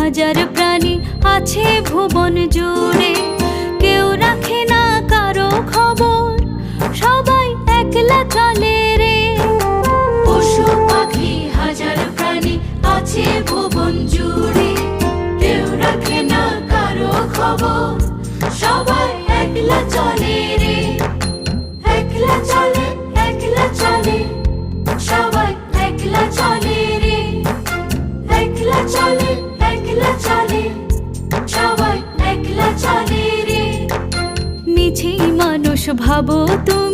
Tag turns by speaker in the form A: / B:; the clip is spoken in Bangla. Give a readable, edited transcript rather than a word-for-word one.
A: হাজার প্রাণী আছে ভুবন জুড়ে, কেউ রাখে না কারো খবর, সবাই একলা চলে রে।
B: পশু পাখি হাজার প্রাণী আছে ভুবন জুড়ে, কেউ রাখে না কারো খবর, সবাই একলা চলে রে। একলা চলে, একলা চলে, সবাই একলা চলে রে। একলা চলে, একলা চলে, সবাই একলা চলে রে।
A: মিছেই মানুষ ভাবো তুমি,